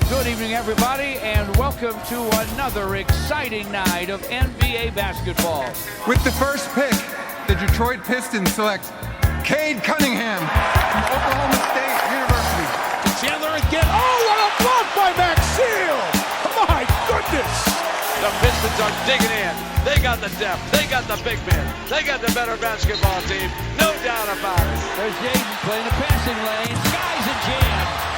Good evening, everybody, and welcome to another exciting night of NBA basketball. With the first pick, the Detroit Pistons select Cade Cunningham from Oklahoma State University. Chandler again. Oh, what a block by Maxfield! My goodness! The Pistons are digging in. They got the depth. They got the big men. They got the better basketball team. No doubt about it. There's Jaden playing the passing lane. Skies a jam.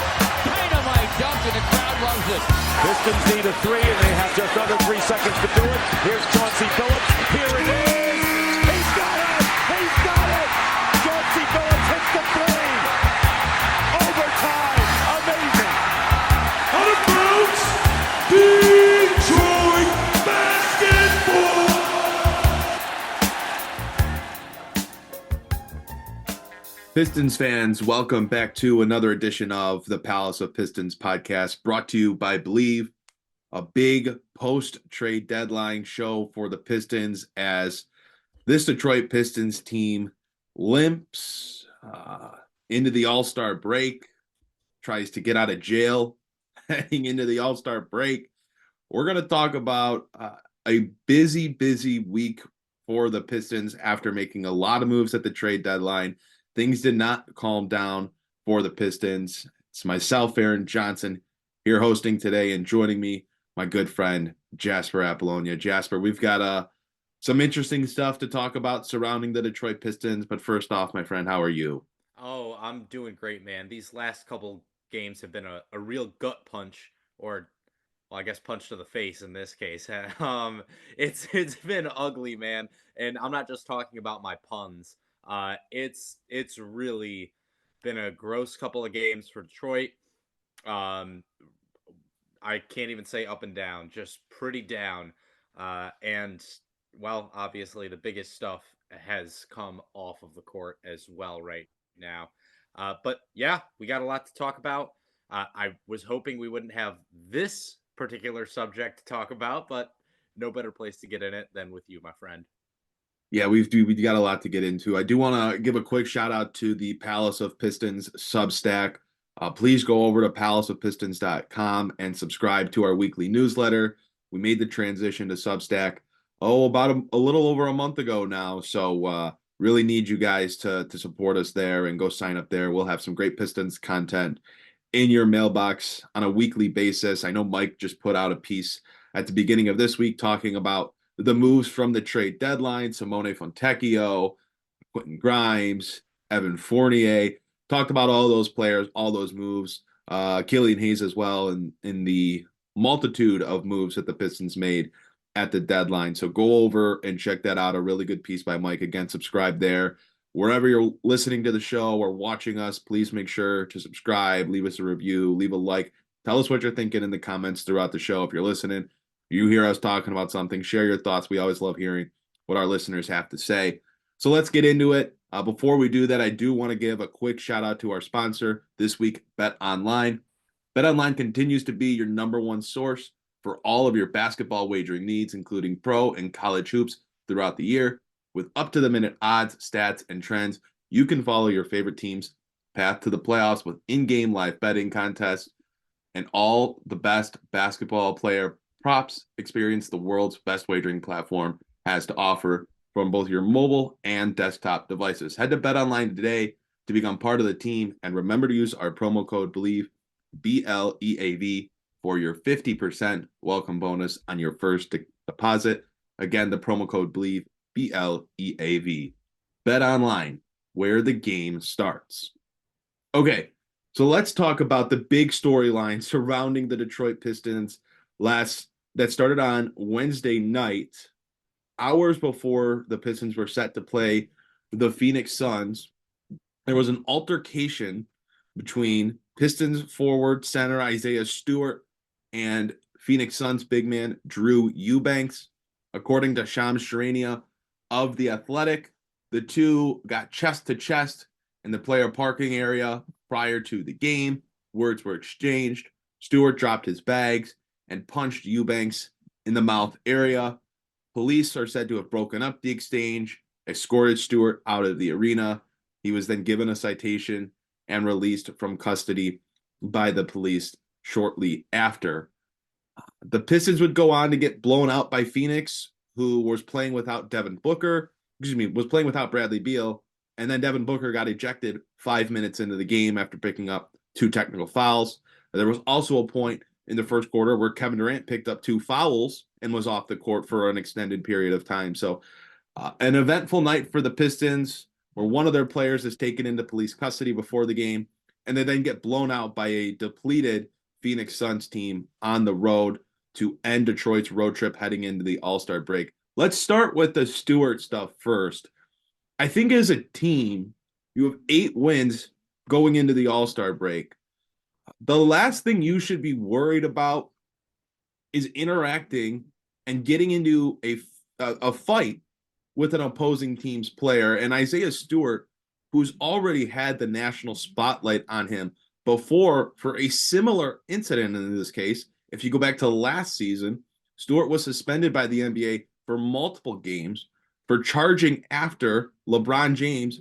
Dynamite dunk, and the crowd loves it. Pistons need a three, and they have just under 3 seconds to do it. Here's Chauncey Billups. Here it is. He's got it. He's got it. Chauncey Billups hits the three. Overtime. Amazing. Out of bounds. Detroit basketball. Pistons fans, welcome back to another edition of the Palace of Pistons Podcast, brought to you by Believe, a big post-trade deadline show for the Pistons as this Detroit Pistons team limps into the All-Star break, tries to get out of jail heading into the All-Star break. We're going to talk about a busy week for the Pistons after making a lot of moves at the trade deadline. Things did not calm down for the Pistons. It's myself, Aaron Johnson, here hosting today, and joining me, my good friend, Jasper Apollonia. Jasper, we've got some interesting stuff to talk about surrounding the Detroit Pistons, but first off, my friend, how are you? Oh, I'm doing great, man. These last couple games have been a real gut punch, or, well, I guess punch to the face in this case. It's been ugly, man, and I'm not just talking about my puns. It's really been a gross couple of games for Detroit. I can't even say up and down, just pretty down. And well, obviously the biggest stuff has come off of the court as well right now. But yeah, we got a lot to talk about. I was hoping we wouldn't have this particular subject to talk about, but no better place to get in it than with you, my friend. Yeah, we got a lot to get into. I do want to give a quick shout out to the Palace of Pistons Substack. Please go over to palaceofpistons.com and subscribe to our weekly newsletter. We made the transition to Substack, about a little over a month ago now. So really need you guys to support us there and go sign up there. We'll have some great Pistons content in your mailbox on a weekly basis. I know Mike just put out a piece at the beginning of this week talking about the moves from the trade deadline. Simone Fontecchio, Quentin Grimes, Evan Fournier. Talked about all those players, all those moves. Killian Hayes as well in the multitude of moves that the Pistons made at the deadline. So go over and check that out. A really good piece by Mike. Again, subscribe there. Wherever you're listening to the show or watching us, please make sure to subscribe, leave us a review, leave a like. Tell us what you're thinking in the comments throughout the show. If you're listening, you hear us talking about something, share your thoughts. We always love hearing what our listeners have to say. So let's get into it. Before we do that, I do want to give a quick shout out to our sponsor this week, BetOnline. BetOnline continues to be your number one source for all of your basketball wagering needs, including pro and college hoops throughout the year. With up-to-the-minute odds, stats, and trends, you can follow your favorite team's path to the playoffs with in-game live betting contests and all the best basketball player props. Experience the world's best wagering platform has to offer from both your mobile and desktop devices. Head to BetOnline today to become part of the team, and remember to use our promo code BELIEVE, BLEAV, for your 50% welcome bonus on your first deposit. Again, the promo code BELIEVE, BLEAV. BetOnline, where the game starts. Okay, so let's talk about the big storyline surrounding the Detroit Pistons that started on Wednesday night, hours before the Pistons were set to play the Phoenix Suns. There was an altercation between Pistons forward center Isaiah Stewart and Phoenix Suns big man Drew Eubanks. According to Shams Charania of The Athletic, the two got chest to chest in the player parking area prior to the game. Words were exchanged. Stewart dropped his bags and punched Eubanks in the mouth area. Police are said to have broken up the exchange, escorted Stewart out of the arena. He was then given a citation and released from custody by the police shortly after. The Pistons would go on to get blown out by Phoenix, who was playing without was playing without Bradley Beal, and then Devin Booker got ejected 5 minutes into the game after picking up 2 technical fouls. There was also a point in the first quarter where Kevin Durant picked up 2 fouls and was off the court for an extended period of time. So an eventful night for the Pistons, where one of their players is taken into police custody before the game, and they then get blown out by a depleted Phoenix Suns team on the road to end Detroit's road trip heading into the All-Star break. Let's start with the Stewart stuff first. I think as a team, you have 8 wins going into the All-Star break. The last thing you should be worried about is interacting and getting into a fight with an opposing team's player. And Isaiah Stewart, who's already had the national spotlight on him before for a similar incident in this case. If you go back to last season, Stewart was suspended by the NBA for multiple games for charging after LeBron James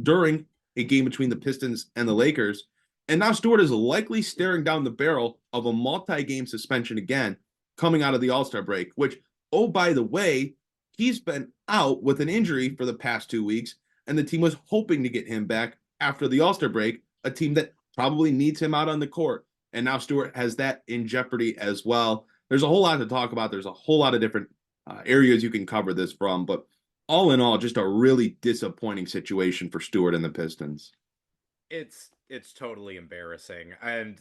during a game between the Pistons and the Lakers. And now Stewart is likely staring down the barrel of a multi-game suspension again coming out of the All-Star break, which, oh, by the way, he's been out with an injury for the past 2 weeks, and the team was hoping to get him back after the All-Star break, a team that probably needs him out on the court. And now Stewart has that in jeopardy as well. There's a whole lot to talk about. There's a whole lot of different areas you can cover this from. But all in all, just a really disappointing situation for Stewart and the Pistons. It's totally embarrassing. And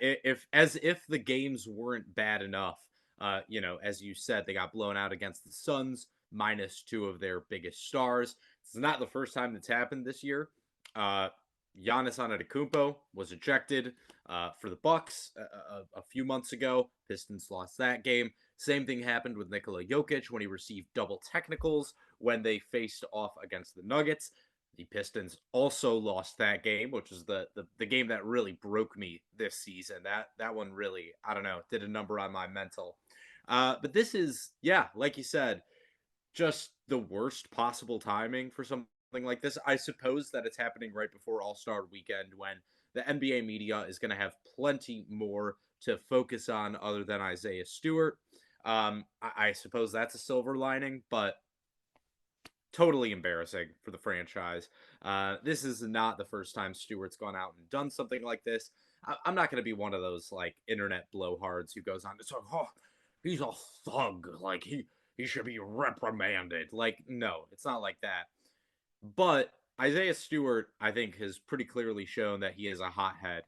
if the games weren't bad enough, as you said, they got blown out against the Suns, minus 2 of their biggest stars. It's not the first time that's happened this year. Giannis Antetokounmpo was ejected for the Bucks a few months ago. Pistons lost that game. Same thing happened with Nikola Jokic when he received double technicals when they faced off against the Nuggets. The Pistons also lost that game, which is the game that really broke me this season. That one really, I don't know, did a number on my mental. But this is, like you said, just the worst possible timing for something like this. I suppose that it's happening right before All-Star weekend when the NBA media is going to have plenty more to focus on other than Isaiah Stewart. I suppose that's a silver lining, but totally embarrassing for the franchise. This is not the first time Stewart's gone out and done something like this. I'm not going to be one of those like internet blowhards who goes on to say, "Oh, he's a thug. Like he should be reprimanded." Like, no, it's not like that. But Isaiah Stewart, I think, has pretty clearly shown that he is a hothead.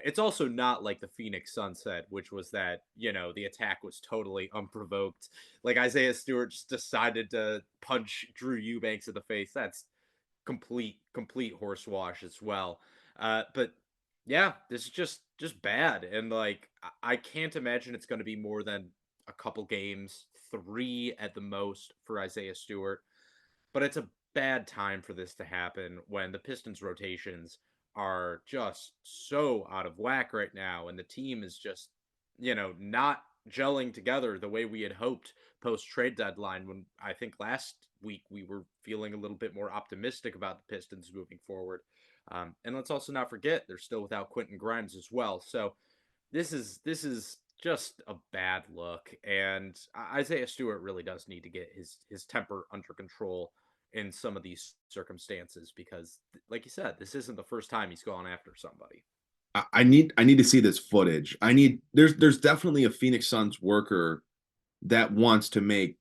It's also not like the Phoenix Suns said, which was that, the attack was totally unprovoked. Like Isaiah Stewart just decided to punch Drew Eubanks in the face. That's complete horsewash as well. But yeah, this is just bad. And like, I can't imagine it's going to be more than a couple games, 3 at the most for Isaiah Stewart. But it's a bad time for this to happen when the Pistons rotations are just so out of whack right now, and the team is just, not gelling together the way we had hoped post-trade deadline, when I think last week we were feeling a little bit more optimistic about the Pistons moving forward. And let's also not forget, they're still without Quentin Grimes as well. So this is just a bad look, and Isaiah Stewart really does need to get his temper under control in some of these circumstances, because like you said, this isn't the first time he's gone after somebody. I need to see this footage. There's definitely a Phoenix Suns worker that wants to make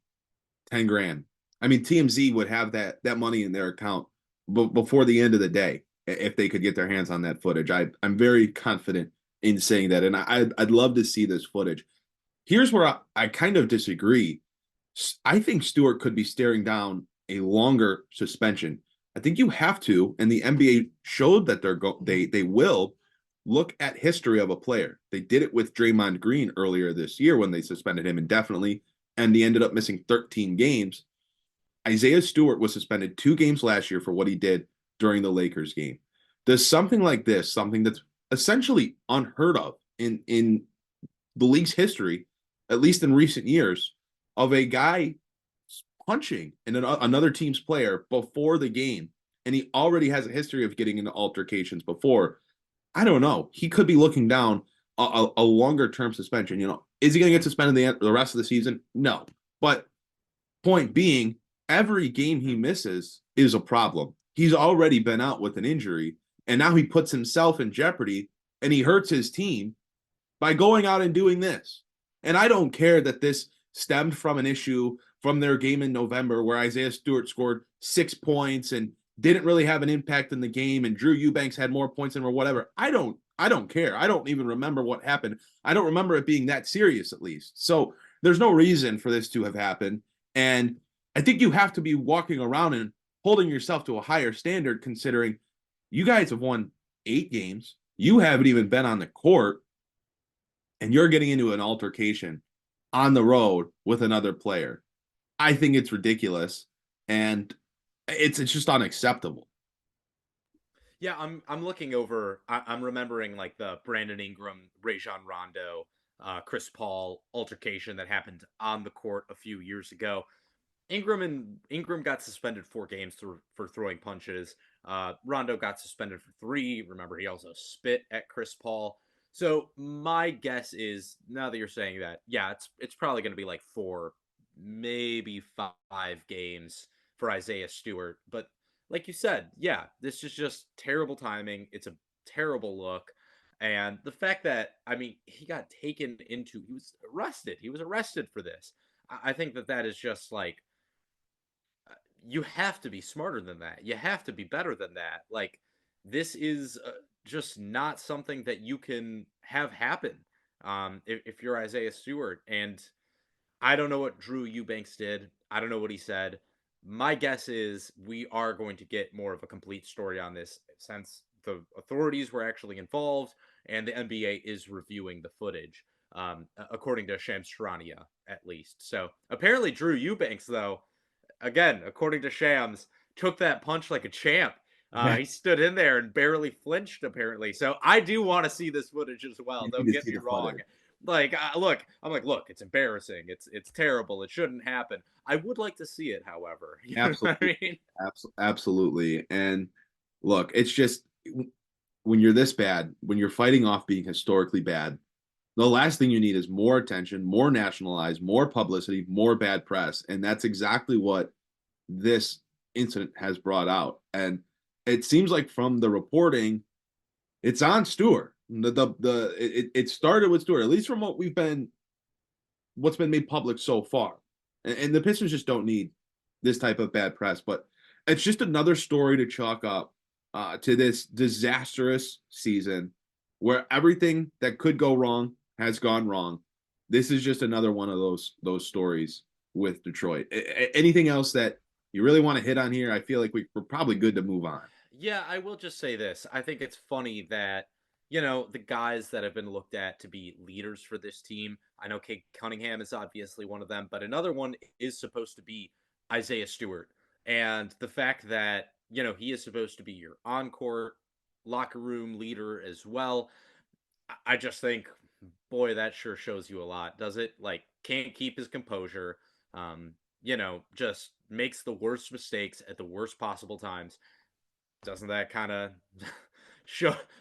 10 grand. I mean, TMZ would have that money in their account before the end of the day if they could get their hands on that footage. I'm very confident in saying that, and I'd love to see this footage. Here's where I kind of disagree. I think Stewart could be staring down a longer suspension. I think you have to, and the NBA showed that they will look at history of a player. They did it with Draymond Green earlier this year when they suspended him indefinitely, and he ended up missing 13 games. Isaiah Stewart was suspended 2 games last year for what he did during the Lakers game. Does something like this, something that's essentially unheard of in the league's history, at least in recent years, of a guy punching another team's player before the game, and he already has a history of getting into altercations before. I don't know. He could be looking down a longer term suspension. Is he going to get suspended the rest of the season? No. But point being, every game he misses is a problem. He's already been out with an injury, and now he puts himself in jeopardy, and he hurts his team by going out and doing this. And I don't care that this stemmed from an issue from their game in November where Isaiah Stewart scored 6 points and didn't really have an impact in the game, and Drew Eubanks had more points than or whatever. I don't care. I don't even remember what happened. I don't remember it being that serious, at least. So there's no reason for this to have happened. And I think you have to be walking around and holding yourself to a higher standard, considering you guys have won 8 games. You haven't even been on the court, and you're getting into an altercation on the road with another player. I think it's ridiculous, and it's just unacceptable. Yeah, I'm looking over. I'm remembering like the Brandon Ingram, Rajon Rondo, Chris Paul altercation that happened on the court a few years ago. Ingram got suspended 4 games for throwing punches. Rondo got suspended for 3. Remember, he also spit at Chris Paul. So my guess is, now that you're saying that, yeah, it's probably going to be like 4, maybe 5 games for Isaiah Stewart. But like you said, yeah, this is just terrible timing. It's a terrible look. And the fact that, I mean, he was arrested. He was arrested for this. I think that is just like, you have to be smarter than that. You have to be better than that. Like, this is just not something that you can have happen if you're Isaiah Stewart. And I don't know what Drew Eubanks did. I don't know what he said. My guess is we are going to get more of a complete story on this since the authorities were actually involved and the NBA is reviewing the footage, according to Shams Charania, at least. So apparently Drew Eubanks, though, again, according to Shams, took that punch like a champ. He stood in there and barely flinched, apparently. So I do want to see this footage as well. Don't get me wrong. Like, look, it's embarrassing. It's terrible. It shouldn't happen. I would like to see it, however. You Absolutely. know what I mean? Absolutely. And look, it's just when you're this bad, when you're fighting off being historically bad, the last thing you need is more attention, more nationalized, more publicity, more bad press. And that's exactly what this incident has brought out. And it seems like from the reporting, it's on Stewart. It started with Stewart, at least from what's been made public so far. And the Pistons just don't need this type of bad press. But it's just another story to chalk up to this disastrous season where everything that could go wrong has gone wrong. This is just another one of those stories with Detroit. Anything else that you really want to hit on here? I feel like we're probably good to move on. Yeah, I will just say this. I think it's funny that, the guys that have been looked at to be leaders for this team, I know Cade Cunningham is obviously one of them, but another one is supposed to be Isaiah Stewart. And the fact that, he is supposed to be your on-court locker room leader as well, I just think, boy, that sure shows you a lot, does it? Like, can't keep his composure, just makes the worst mistakes at the worst possible times. Doesn't that kind of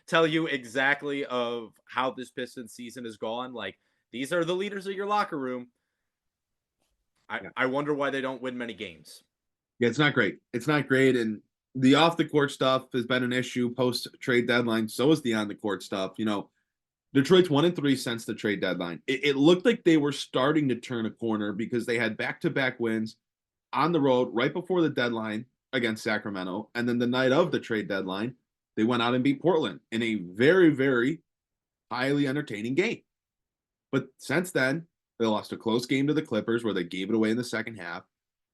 tell you exactly of how this Pistons season has gone? Like, these are the leaders of your locker room. I wonder why they don't win many games. Yeah, it's not great. It's not great. And the off the court stuff has been an issue post trade deadline. So is the on the court stuff. Detroit's 1-3 since the trade deadline. It looked like they were starting to turn a corner because they had back-to-back wins on the road right before the deadline against Sacramento. And then the night of the trade deadline, they went out and beat Portland in a very, very highly entertaining game. But since then, they lost a close game to the Clippers where they gave it away in the second half.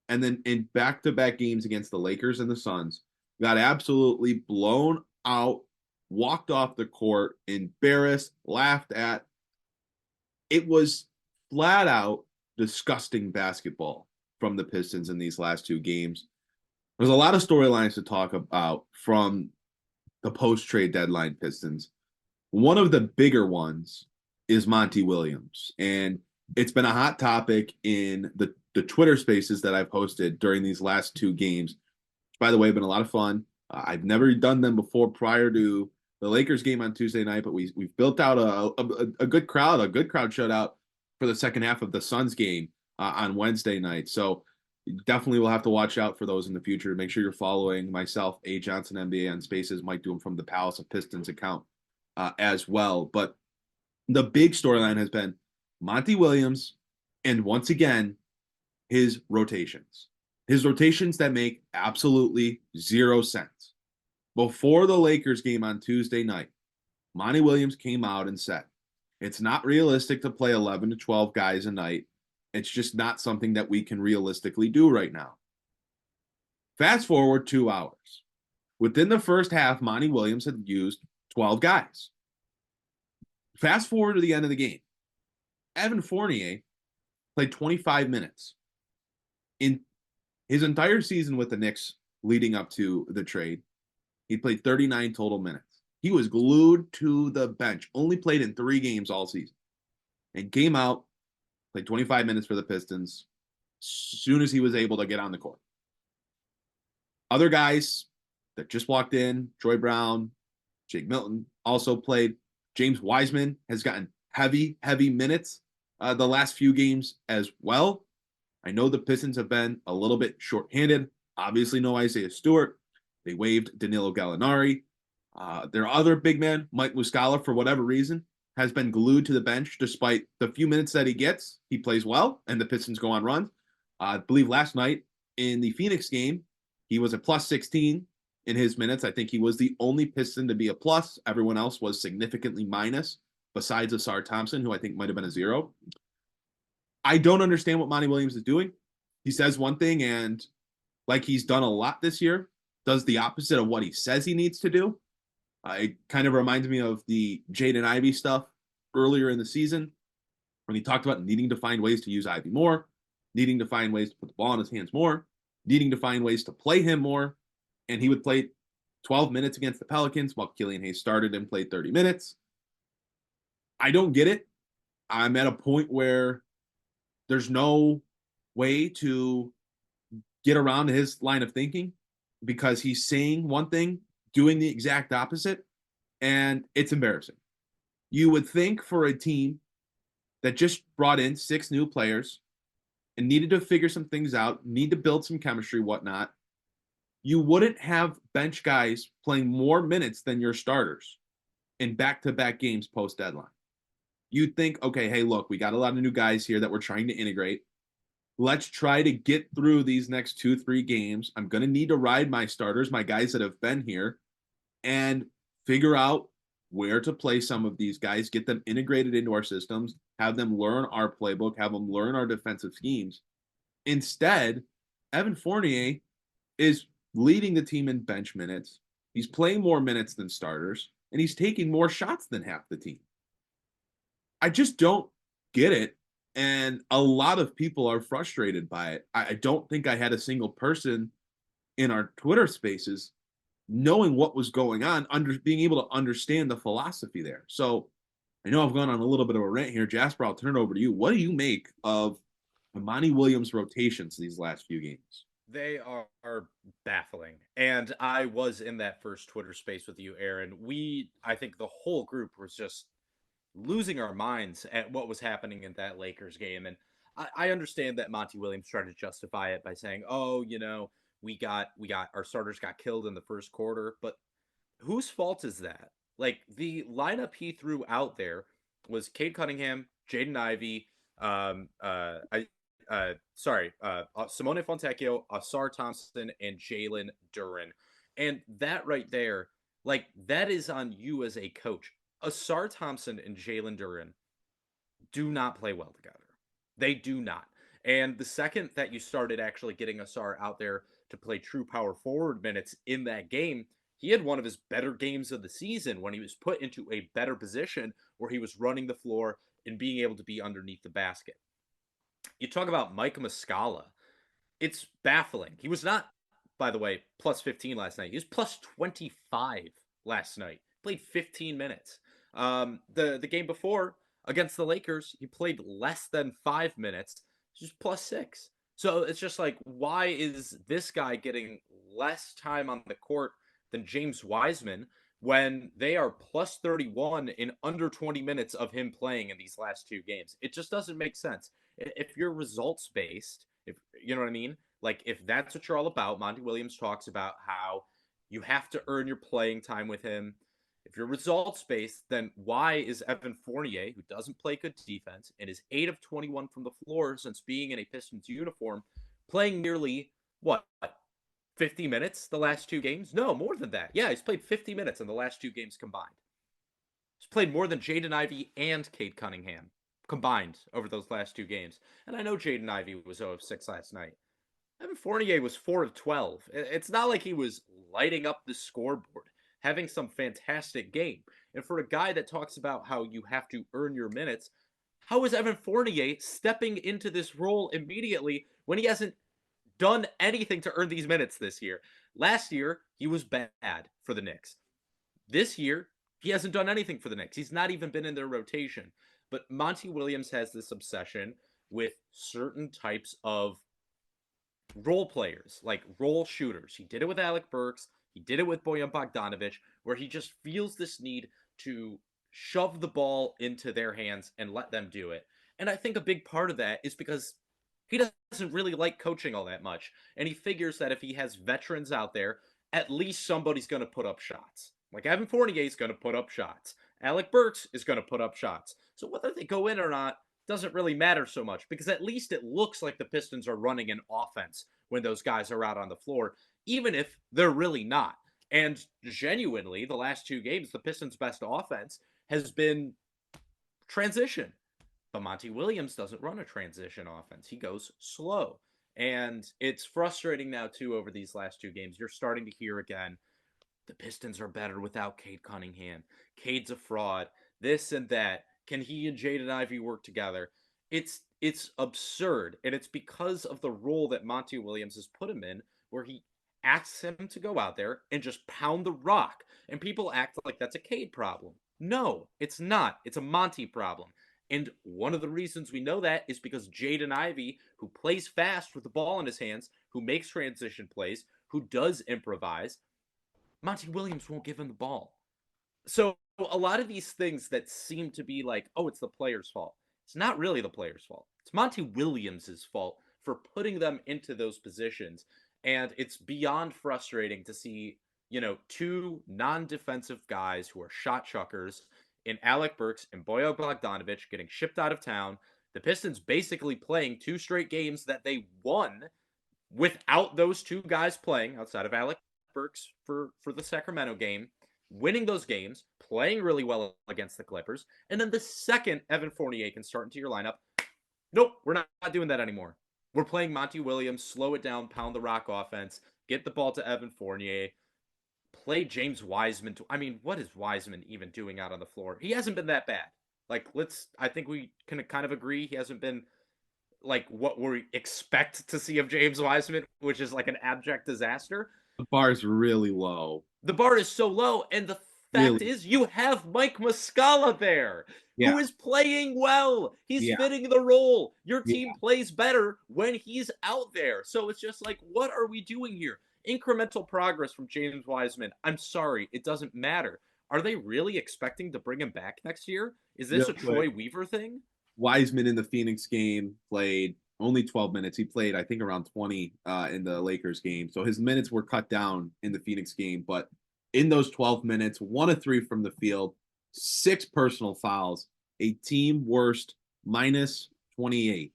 And then in back-to-back games against the Lakers and the Suns, got absolutely blown out, walked off the court, embarrassed, laughed at. It was flat out disgusting basketball from the Pistons in these last 2 games. There's a lot of storylines to talk about from the post-trade deadline Pistons. One of the bigger ones is Monty Williams. And it's been a hot topic in the Twitter spaces that I've hosted during these last 2 games, which, by the way, have been a lot of fun. I've never done them before prior to the Lakers game on Tuesday night, but we've built out a good crowd. A good crowd showed out for the second half of the Suns game on Wednesday night. So definitely will have to watch out for those in the future. Make sure you're following myself, A. Johnson NBA on Spaces, Mike Doom from the Palace of Pistons account as well. But the big storyline has been Monty Williams and once again, his rotations. His rotations that make absolutely zero sense. Before the Lakers game on Tuesday night, Monty Williams came out and said, it's not realistic to play 11 to 12 guys a night. It's just not something that we can realistically do right now. Fast forward 2 hours. Within the first half, Monty Williams had used 12 guys. Fast forward to the end of the game. Evan Fournier played 25 minutes. In his entire season with the Knicks leading up to the trade, he played 39 total minutes. He was glued to the bench, only played in 3 games all season, and came out, played 25 minutes for the Pistons as soon as he was able to get on the court. Other guys that just walked in, Troy Brown, Jake Milton, also played. James Wiseman has gotten heavy minutes the last few games as well. I know the Pistons have been a little bit shorthanded. Obviously, no Isaiah Stewart. They waived Danilo Gallinari. Their other big man, Mike Muscala, for whatever reason, has been glued to the bench despite the few minutes that he gets. He plays well, and the Pistons go on runs. I believe last night in the Phoenix game, he was a plus 16 in his minutes. I think he was the only Piston to be a plus. Everyone else was significantly minus, besides Asar Thompson, who I think might have been a 0. I don't understand what Monty Williams is doing. He says one thing, and like he's done a lot this year, does the opposite of what he says he needs to do. It kind of reminds me of the Jaden Ivey stuff earlier in the season when he talked about needing to find ways to use Ivey more, needing to find ways to put the ball in his hands more, needing to find ways to play him more. And he would play 12 minutes against the Pelicans while Killian Hayes started and played 30 minutes. I don't get it. I'm at a point where there's no way to get around his line of thinking because he's saying one thing, doing the exact opposite, and it's embarrassing. You would think for a team that just brought in 6 new players and needed to figure some things out, need to build some chemistry, whatnot, you wouldn't have bench guys playing more minutes than your starters in back-to-back games post-deadline. You'd think, okay, hey, look, we got a lot of new guys here that we're trying to integrate. Let's try to get through these next 2-3 games. I'm going to need to ride my starters, my guys that have been here, and figure out where to play some of these guys, get them integrated into our systems, have them learn our playbook, have them learn our defensive schemes. Instead, Evan Fournier is leading the team in bench minutes. He's playing more minutes than starters, and he's taking more shots than half the team. I just don't get it, and a lot of people are frustrated by it. I don't think I had a single person in our Twitter spaces knowing what was going on, being able to understand the philosophy there. So I know I've gone on a little bit of a rant here. Jasper, I'll turn it over to you. What do you make of Monty Williams' rotations these last few games? They are baffling. And I was in that first Twitter space with you, Aaron. I think the whole group was just losing our minds at what was happening in that Lakers game. And I understand that Monty Williams tried to justify it by saying, oh, we got our starters got killed in the first quarter. But whose fault is that? Like, the lineup he threw out there was Cade Cunningham, Jaden Ivey, Simone Fontecchio, Asar Thompson, and Jalen Duren. And that right there, like, that is on you as a coach. Asar Thompson and Jalen Duren do not play well together. They do not. And the second that you started actually getting Asar out there to play true power forward minutes in that game, he had one of his better games of the season when he was put into a better position where he was running the floor and being able to be underneath the basket. You talk about Mike Muscala. It's baffling. He was not, by the way, plus 15 last night. He was plus 25 last night. Played 15 minutes. The game before against the Lakers, he played less than 5 minutes. Just plus 6. So it's just like, why is this guy getting less time on the court than James Wiseman when they are plus 31 in under 20 minutes of him playing in these last 2 games. It just doesn't make sense. If you're results based, if you know what I mean, like if that's what you're all about, Monty Williams talks about how you have to earn your playing time with him. If you're results based, then why is Evan Fournier, who doesn't play good defense and is 8 of 21 from the floor since being in a Pistons uniform, playing nearly what, 50 minutes the last 2 games? No, more than that. Yeah, he's played 50 minutes in the last 2 games combined. He's played more than Jaden Ivey and Cade Cunningham combined over those last 2 games. And I know Jaden Ivey was 0 of 6 last night. Evan Fournier was 4 of 12. It's not like he was lighting up the scoreboard, having some fantastic game. And for a guy that talks about how you have to earn your minutes, how is Evan Fournier stepping into this role immediately when he hasn't done anything to earn these minutes this year? Last year, he was bad for the Knicks. This year, he hasn't done anything for the Knicks. He's not even been in their rotation. But Monty Williams has this obsession with certain types of role players, like role shooters. He did it with Alec Burks. He did it with Bojan Bogdanovic, where he just feels this need to shove the ball into their hands and let them do it. And I think a big part of that is because he doesn't really like coaching all that much. And he figures that if he has veterans out there, at least somebody's going to put up shots. Like Evan Fournier is going to put up shots. Alec Burks is going to put up shots. So whether they go in or not doesn't really matter so much, because at least it looks like the Pistons are running an offense when those guys are out on the floor, even if they're really not. And genuinely, the last 2 games, the Pistons' best offense has been transition. But Monty Williams doesn't run a transition offense. He goes slow. And it's frustrating now, too, over these last 2 games. You're starting to hear again, the Pistons are better without Cade Cunningham. Cade's a fraud. This and that. Can he and Jaden Ivey work together? It's absurd. And it's because of the role that Monty Williams has put him in, where he asks him to go out there and just pound the rock. And people act like that's a Cade problem. No, it's not. It's a Monty problem. And one of the reasons we know that is because Jaden Ivey, who plays fast with the ball in his hands, who makes transition plays, who does improvise, Monty Williams won't give him the ball. So a lot of these things that seem to be like, oh, it's the player's fault. It's not really the player's fault. It's Monty Williams' fault for putting them into those positions. And it's beyond frustrating to see, 2 non-defensive guys who are shot chuckers in Alec Burks and Bojan Bogdanovic getting shipped out of town. The Pistons basically playing 2 straight games that they won without those 2 guys playing, outside of Alec Burks for the Sacramento game, winning those games, playing really well against the Clippers, and then the second Evan Fournier can start into your lineup, nope, we're not doing that anymore. We're playing Monty Williams, slow it down, pound the rock offense, get the ball to Evan Fournier, play James Wiseman. What is Wiseman even doing out on the floor? He hasn't been that bad. I think we can kind of agree he hasn't been like what we expect to see of James Wiseman, which is like an abject disaster. The bar is really low. The bar is so low, and the fact is you have Mike Muscala there, who is playing well. He's fitting the role. Your team plays better when he's out there. So it's just like, what are we doing here? Incremental progress from James Wiseman. I'm sorry, it doesn't matter. Are they really expecting to bring him back next year? Is this a Troy Weaver thing? Wiseman in the Phoenix game played only 12 minutes. He played, I think, around 20 in the Lakers game. So his minutes were cut down in the Phoenix game. But in those 12 minutes, 1 of 3 from the field, 6 personal fouls, a team worst minus 28.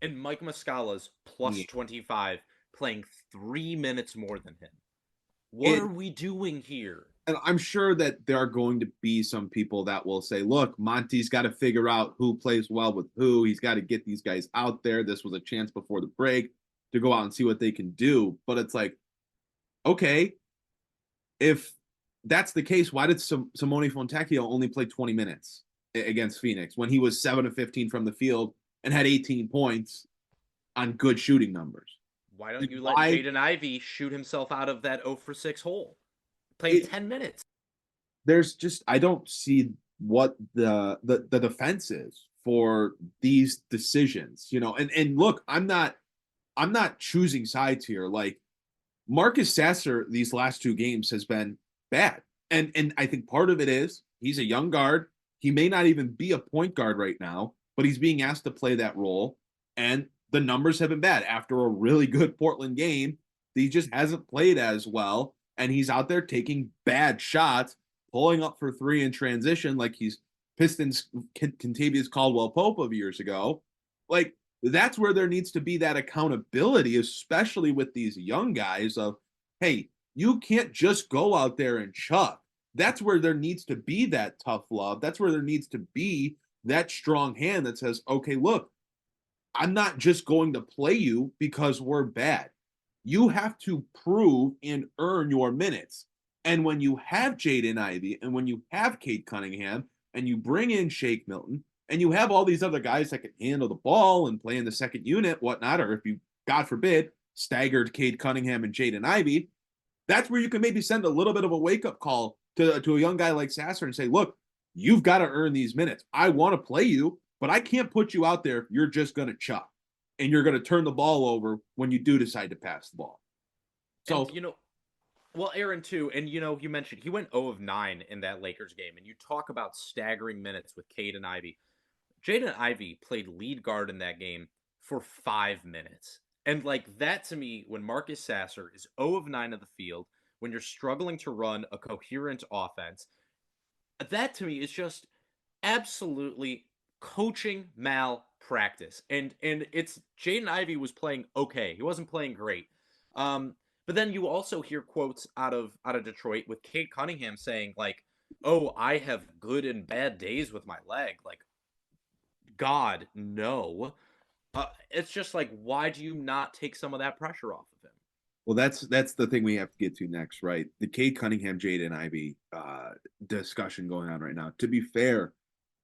And Mike Muscala's plus 25, playing 3 minutes more than him. What are we doing here? And I'm sure that there are going to be some people that will say, look, Monty's got to figure out who plays well with who. He's got to get these guys out there. This was a chance before the break to go out and see what they can do. But it's like, okay, if that's the case, why did Simone Fontecchio only play 20 minutes against Phoenix when he was 7 of 15 from the field and had 18 points on good shooting numbers? Why don't you let Jaden Ivey shoot himself out of that 0 for 6 hole? Played 10 minutes. There's just, I don't see what the defense is for these decisions, and look, I'm not choosing sides here. Like Marcus Sasser, these last 2 games has been bad. And I think part of it is he's a young guard. He may not even be a point guard right now, but he's being asked to play that role. And the numbers have been bad. After a really good Portland game, he just hasn't played as well. And he's out there taking bad shots, pulling up for three in transition like he's Pistons Kentavious Caldwell-Pope of years ago. Like, that's where there needs to be that accountability, especially with these young guys of, hey, you can't just go out there and chuck. That's where there needs to be that tough love. That's where there needs to be that strong hand that says, okay, look, I'm not just going to play you because we're bad. You have to prove and earn your minutes. And when you have Jaden Ivey and when you have Cade Cunningham and you bring in Shake Milton and you have all these other guys that can handle the ball and play in the second unit, whatnot, or if you, God forbid, staggered Cade Cunningham and Jaden Ivey, that's where you can maybe send a little bit of a wake-up call to a young guy like Sasser and say, look, you've got to earn these minutes. I want to play you, but I can't put you out there if you're just going to chuck and you're going to turn the ball over when you do decide to pass the ball. So, And, well, Aaron, too, and, you mentioned he went 0 of 9 in that Lakers game, and you talk about staggering minutes with Cade and Ivey. Jaden Ivey played lead guard in that game for 5 minutes. And, like, that to me, when Marcus Sasser is 0 of 9 of the field, when you're struggling to run a coherent offense, that to me is just absolutely coaching malpractice. And it's Jaden Ivey was playing okay. He wasn't playing great. But then you also hear quotes out of Detroit with Cade Cunningham saying, like, oh, I have good and bad days with my leg. Like, God, no. It's just like, why do you not take some of that pressure off of him? well, that's the thing we have to get to next, right? The Cade Cunningham, Jaden Ivey discussion going on right now. To be fair,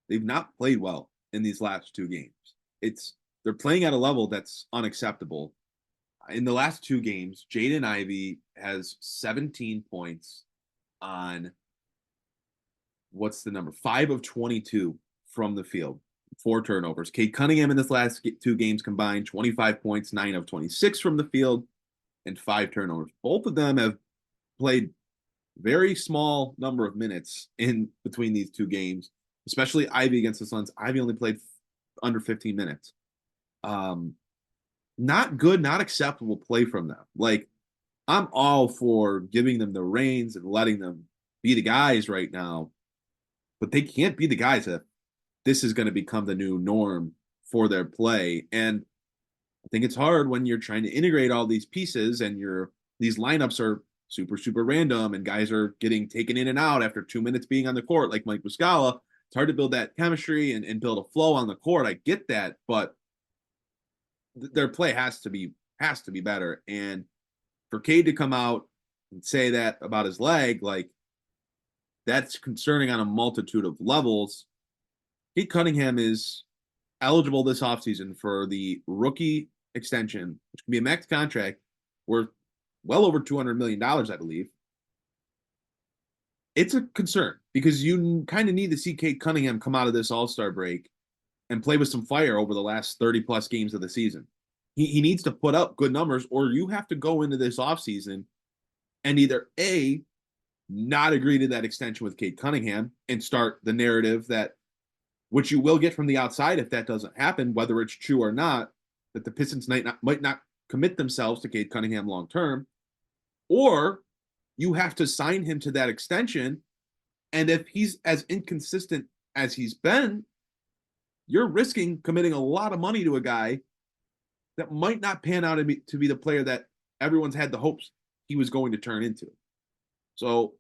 they've not played well in these last 2 games. They're playing at a level that's unacceptable. In the last 2 games, Jaden Ivey has 17 points on what's the number? 5 of 22 from the field, 4 turnovers. Cade Cunningham in this last 2 games combined, 25 points, 9 of 26 from the field, and 5 turnovers. Both of them have played very small number of minutes in between these 2 games, especially Ivey against the Suns. Ivey only played under 15 minutes. Not good, not acceptable play from them. Like, I'm all for giving them the reins and letting them be the guys right now, but they can't be the guys if this is going to become the new norm for their play. And I think it's hard when you're trying to integrate all these pieces and these lineups are super, super random and guys are getting taken in and out after 2 minutes being on the court, like Mike Muscala. It's hard to build that chemistry and build a flow on the court. I get that, but their play has to be better. And for Cade to come out and say that about his leg, like, that's concerning on a multitude of levels. Cade Cunningham is eligible this offseason for the rookie extension, which can be a max contract worth well over $200 million, I believe. It's a concern because you kind of need to see Cade Cunningham come out of this All-Star break and play with some fire over the last 30-plus games of the season. He needs to put up good numbers, or you have to go into this offseason and either A, not agree to that extension with Cade Cunningham and start the narrative that, which you will get from the outside if that doesn't happen, whether it's true or not, that the Pistons might not commit themselves to Cade Cunningham long term, or you have to sign him to that extension. And if he's as inconsistent as he's been, you're risking committing a lot of money to a guy that might not pan out to be the player that everyone's had the hopes he was going to turn into. So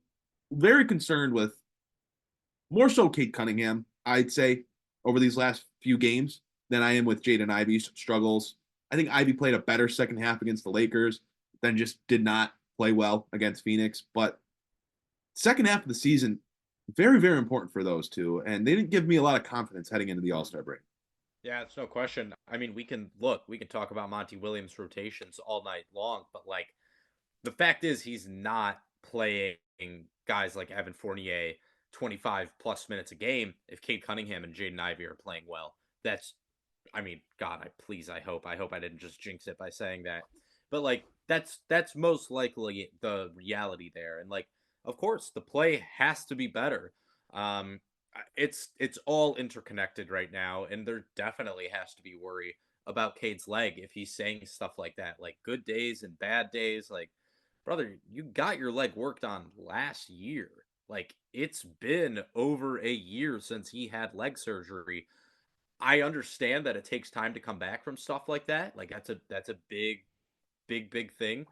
very concerned with more so Cade Cunningham, I'd say, over these last few games than I am with Jaden Ivey's struggles. I think Ivey played a better second half against the Lakers, then just did not play well against Phoenix. But second half of the season, very, very important for those two. And they didn't give me a lot of confidence heading into the All-Star break. Yeah, it's no question. I mean, we can talk about Monty Williams rotations all night long, but like the fact is he's not playing guys like Evan Fournier 25 plus minutes a game. If Cade Cunningham and Jaden Ivey are playing well, I hope I didn't just jinx it by saying that. But like that's most likely the reality there. And like of course, the play has to be better. It's all interconnected right now, and there definitely has to be worry about Cade's leg if he's saying stuff like that, like good days and bad days. Like, brother, you got your leg worked on last year. Like, it's been over a year since he had leg surgery. I understand that it takes time to come back from stuff like that. Like, that's a big thing.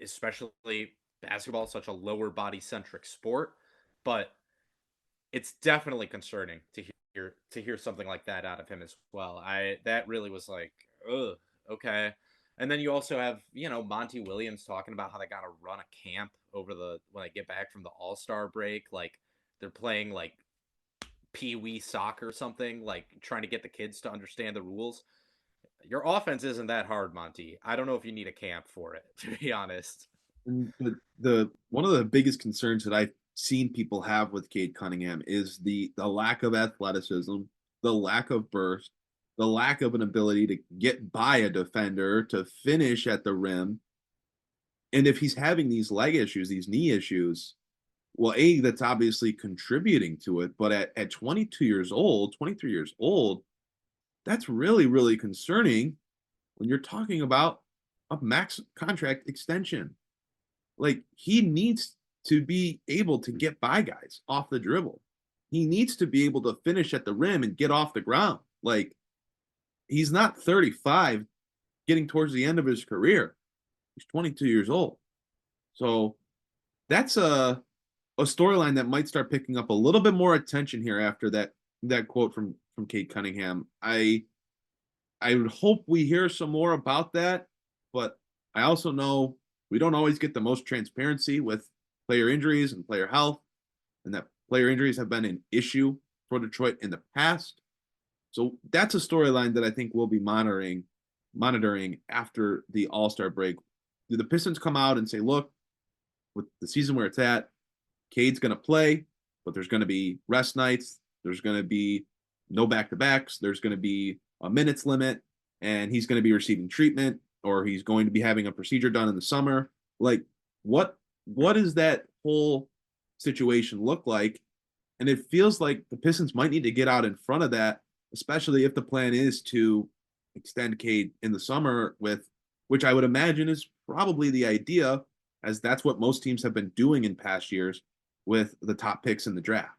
Especially basketball is such a lower body centric sport, but it's definitely concerning to hear something like that out of him as well. That really was like, ugh, okay. And then you also have, Monty Williams talking about how they got to run a camp when they get back from the All-Star break. Like, they're playing like pee-wee soccer or something, like trying to get the kids to understand the rules. Your offense isn't that hard, Monty. I don't know if you need a camp for it, to be honest. And the one of the biggest concerns that I've seen people have with Cade Cunningham is the lack of athleticism, the lack of burst, the lack of an ability to get by a defender, to finish at the rim. And if he's having these leg issues, these knee issues, well, that's obviously contributing to it. But at 22 years old, 23 years old, that's really, really concerning when you're talking about a max contract extension. Like, he needs to be able to get by guys off the dribble. He needs to be able to finish at the rim and get off the ground. Like, he's not 35 getting towards the end of his career. He's 22 years old. So that's a storyline that might start picking up a little bit more attention here after that quote from Cade Cunningham. I would hope we hear some more about that, but I also know we don't always get the most transparency with player injuries and player health, and that player injuries have been an issue for Detroit in the past. So that's a storyline that I think we'll be monitoring after the All-Star break. Do the Pistons come out and say, look, with the season where it's at, Cade's going to play, but there's going to be rest nights. There's going to be no back-to-backs. There's going to be a minutes limit, and he's going to be receiving treatment, or he's going to be having a procedure done in the summer. Like, what does that whole situation look like? And it feels like the Pistons might need to get out in front of that, especially if the plan is to extend Cade in the summer, which I would imagine is probably the idea, as that's what most teams have been doing in past years with the top picks in the draft.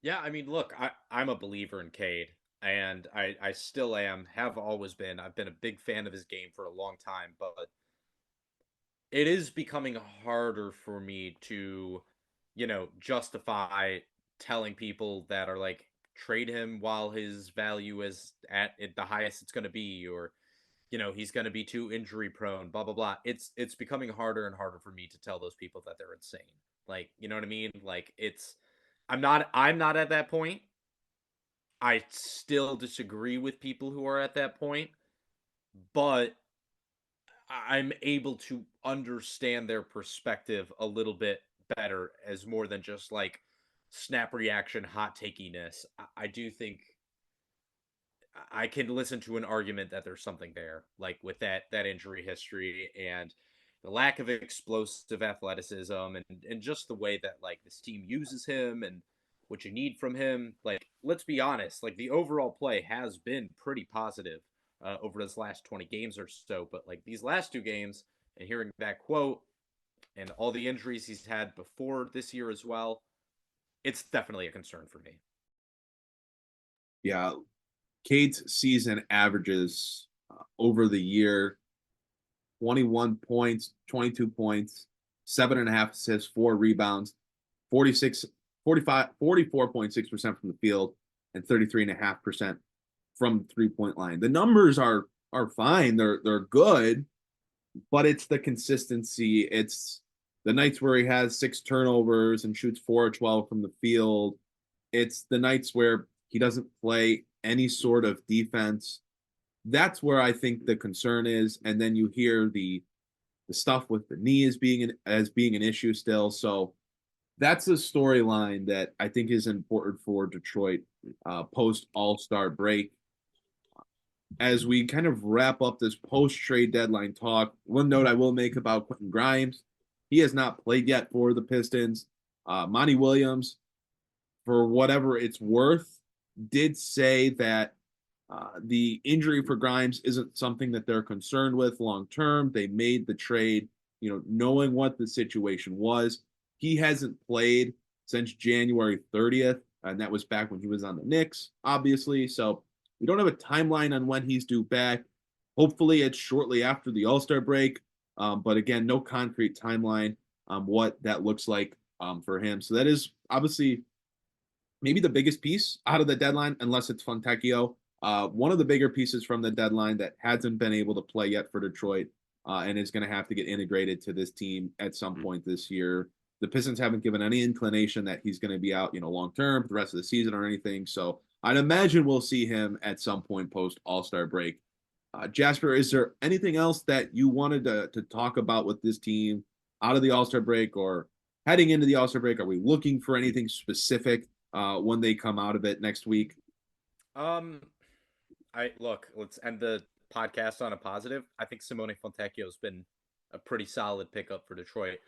Yeah, I mean, look, I'm a believer in Cade, and I still am, have always been. I've been a big fan of his game for a long time, but it is becoming harder for me to, justify telling people that are like, trade him while his value is at the highest it's going to be, or, he's going to be too injury prone, blah, blah, blah. It's becoming harder and harder for me to tell those people that they're insane. Like, you know what I mean? Like, I'm not at that point. I still disagree with people who are at that point, but I'm able to understand their perspective a little bit better as more than just like snap reaction, hot takiness. I do think I can listen to an argument that there's something there, like with that injury history and the lack of explosive athleticism and just the way that like this team uses him and what you need from him. Like, let's be honest, like the overall play has been pretty positive over this last 20 games or so, but like these last 2 games and hearing that quote and all the injuries he's had before this year as well, it's definitely a concern for me. Yeah, Cade's season averages over the year 21 points, 22 points, 7.5 assists, 4 rebounds, 44.6% from the field, and 33.5% from the 3-point line. The numbers are fine. They're good, but it's the consistency. It's the nights where he has 6 turnovers and shoots 4 or 12 from the field. It's the nights where he doesn't play any sort of defense. That's where I think the concern is. And then you hear the stuff with the knee as being an issue still. So that's a storyline that I think is important for Detroit post All-Star break. As we kind of wrap up this post-trade deadline talk, one note I will make about Quentin Grimes. He has not played yet for the Pistons. Monty Williams, for whatever it's worth, did say that the injury for Grimes isn't something that they're concerned with long term. They made the trade, knowing what the situation was. He hasn't played since January 30th, and that was back when he was on the Knicks, obviously. So we don't have a timeline on when he's due back. Hopefully, it's shortly after the All-Star break. But again, no concrete timeline on what that looks like for him. So that is obviously maybe the biggest piece out of the deadline, unless it's Fontecchio. One of the bigger pieces from the deadline that hasn't been able to play yet for Detroit and is going to have to get integrated to this team at some point this year. The Pistons haven't given any inclination that he's going to be out, long term for the rest of the season or anything. So I'd imagine we'll see him at some point post All-Star break. Jasper, is there anything else that you wanted to talk about with this team out of the All-Star break or heading into the All-Star break? Are we looking for anything specific when they come out of it next week? Let's end the podcast on a positive. I think Simone Fontecchio has been a pretty solid pickup for Detroit.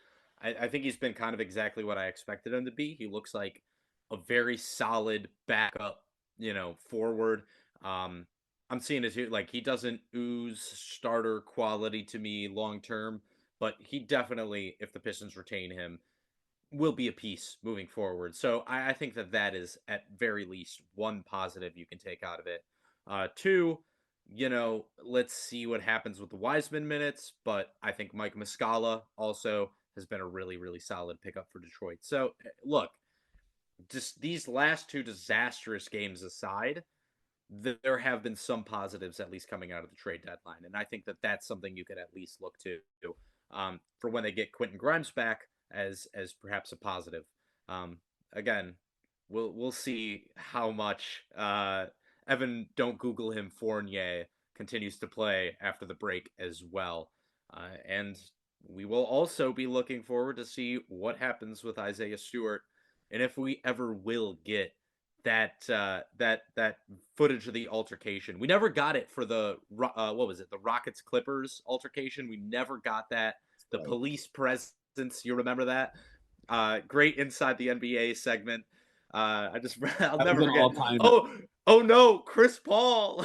I think he's been kind of exactly what I expected him to be. He looks like a very solid backup, forward. I'm seeing it like he doesn't ooze starter quality to me long term, but he definitely, if the Pistons retain him, will be a piece moving forward. So I think that is at very least one positive you can take out of it. Two, let's see what happens with the Wiseman minutes, but I think Mike Muscala also has been a really, really solid pickup for Detroit. So look, just these last two disastrous games aside, there have been some positives at least coming out of the trade deadline. And I think that that's something you could at least look to for when they get Quentin Grimes back as perhaps a positive. Again, we'll see how much Evan, don't Google him, Fournier continues to play after the break as well. And we will also be looking forward to see what happens with Isaiah Stewart and if we ever will get that footage of the altercation. We never got it for the the Rockets Clippers altercation. We never got that. The police presence, you remember that? Great inside the NBA segment. I'll never forget. Oh no, Chris Paul!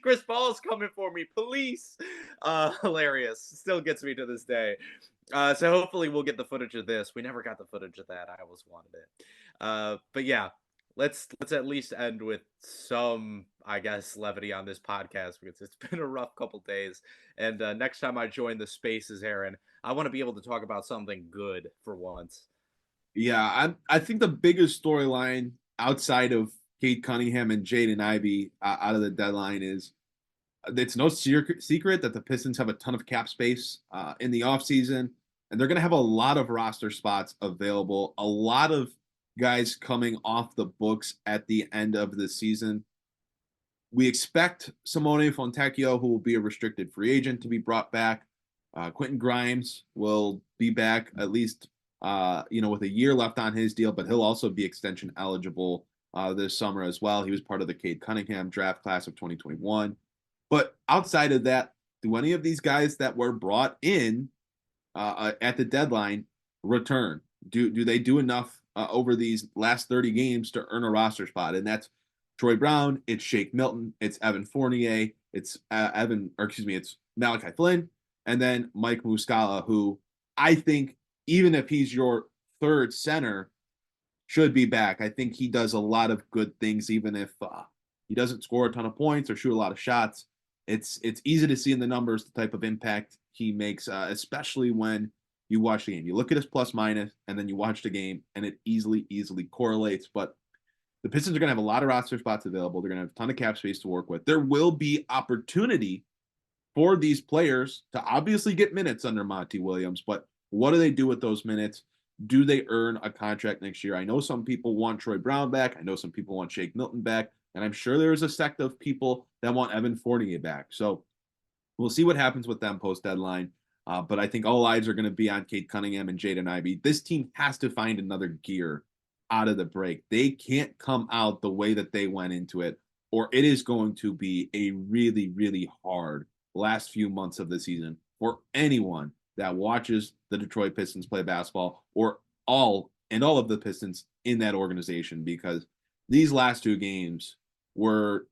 Chris Paul's coming for me, police! Hilarious. Still gets me to this day. So hopefully we'll get the footage of this. We never got the footage of that. I always wanted it. But yeah, let's at least end with some, I guess, levity on this podcast because it's been a rough couple days. And next time I join the spaces, Aaron, I want to be able to talk about something good for once. Yeah, I think the biggest storyline outside of Cade Cunningham and Jaden Ivey out of the deadline is it's no secret that the Pistons have a ton of cap space in the offseason, and they're going to have a lot of roster spots available, a lot of guys coming off the books at the end of the season. We expect Simone Fontecchio, who will be a restricted free agent, to be brought back. Quentin Grimes will be back at least, with a year left on his deal, but he'll also be extension eligible this summer as well. He was part of the Cade Cunningham draft class of 2021. But outside of that, do any of these guys that were brought in at the deadline return? Do they do enough over these last 30 games to earn a roster spot? And that's Troy Brown, it's Shake Milton, it's Evan Fournier, it's it's Malachi Flynn, and then Mike Muscala, who I think even if he's your third center, should be back. I think he does a lot of good things, even if he doesn't score a ton of points or shoot a lot of shots. It's easy to see in the numbers the type of impact he makes, especially when you watch the game. You look at his plus minus, and then you watch the game, and it easily correlates. But the Pistons are going to have a lot of roster spots available. They're going to have a ton of cap space to work with. There will be opportunity for these players to obviously get minutes under Monty Williams, but what do they do with those minutes? Do they earn a contract next year? I know some people want Troy Brown back. I know some people want Shake Milton back. And I'm sure there's a sect of people that want Evan Fournier back. So we'll see what happens with them post-deadline. But I think all eyes are going to be on Cade Cunningham and Jaden Ivey. This team has to find another gear out of the break. They can't come out the way that they went into it, or it is going to be a really, really hard last few months of the season for anyone that watches the Detroit Pistons play basketball, or all of the Pistons in that organization, because these last two games were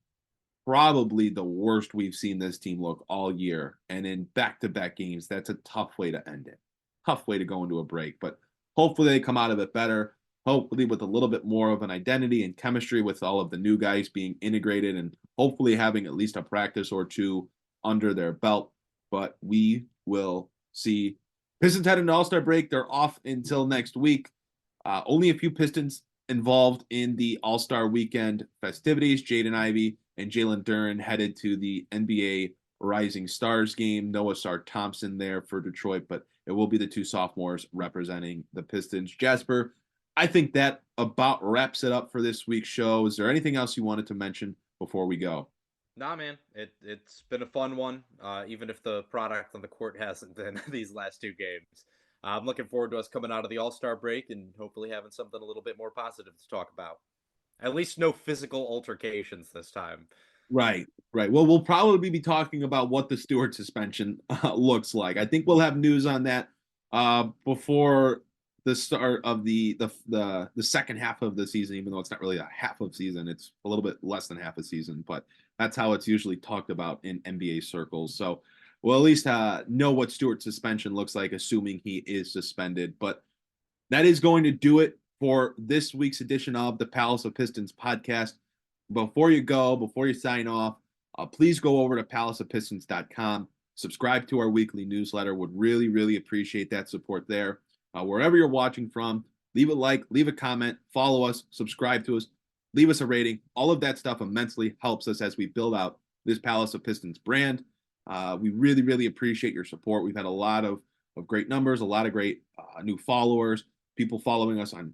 probably the worst we've seen this team look all year. And in back-to-back games, that's a tough way to end it. Tough way to go into a break. But hopefully they come out of it better. Hopefully with a little bit more of an identity and chemistry with all of the new guys being integrated, and hopefully having at least a practice or two under their belt. But we will see. Pistons had an All-Star break. They're off until next week. Only a few Pistons involved in the All-Star weekend festivities. Jaden, Ivey, and Jalen Duren headed to the NBA Rising Stars game. Noah Thompson there for Detroit, but it will be the two sophomores representing the Pistons. Jasper, I think that about wraps it up for this week's show. Is there anything else you wanted to mention before we go? Nah, man, it's been a fun one, even if the product on the court hasn't been these last two games. I'm looking forward to us coming out of the All-Star break and hopefully having something a little bit more positive to talk about. At least no physical altercations this time. Right. Well, we'll probably be talking about what the Stewart suspension looks like. I think we'll have news on that before the start of the second half of the season, even though it's not really a half of season. It's a little bit less than half a season, but that's how it's usually talked about in NBA circles. So we'll at least know what Stewart's suspension looks like, assuming he is suspended. But that is going to do it for this week's edition of the Palace of Pistons podcast. Before you sign off, please go over to palaceofpistons.com. Subscribe to our weekly newsletter. Would really, really appreciate that support there. Wherever you're watching from, leave a like, leave a comment, follow us, subscribe to us, leave us a rating. All of that stuff immensely helps us as we build out this Palace of Pistons brand. We really, really appreciate your support. We've had a lot of great numbers, a lot of great new followers, people following us on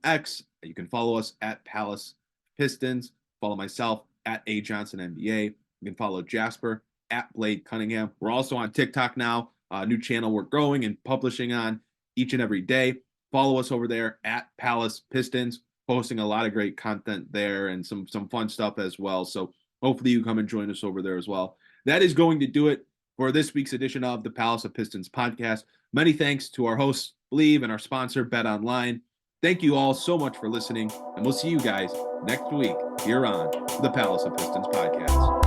X. You can follow us at Palace Pistons. Follow myself at A Johnson NBA. You can follow Jasper at Cade Cunningham. We're also on TikTok now, a new channel we're growing and publishing on each and every day. Follow us over there at Palace Pistons, posting a lot of great content there and some fun stuff as well. So hopefully you come and join us over there as well. That is going to do it for this week's edition of the Palace of Pistons podcast. Many thanks to our host, Believe, and our sponsor, Bet Online. Thank you all so much for listening, and we'll see you guys next week here on the Palace of Pistons podcast.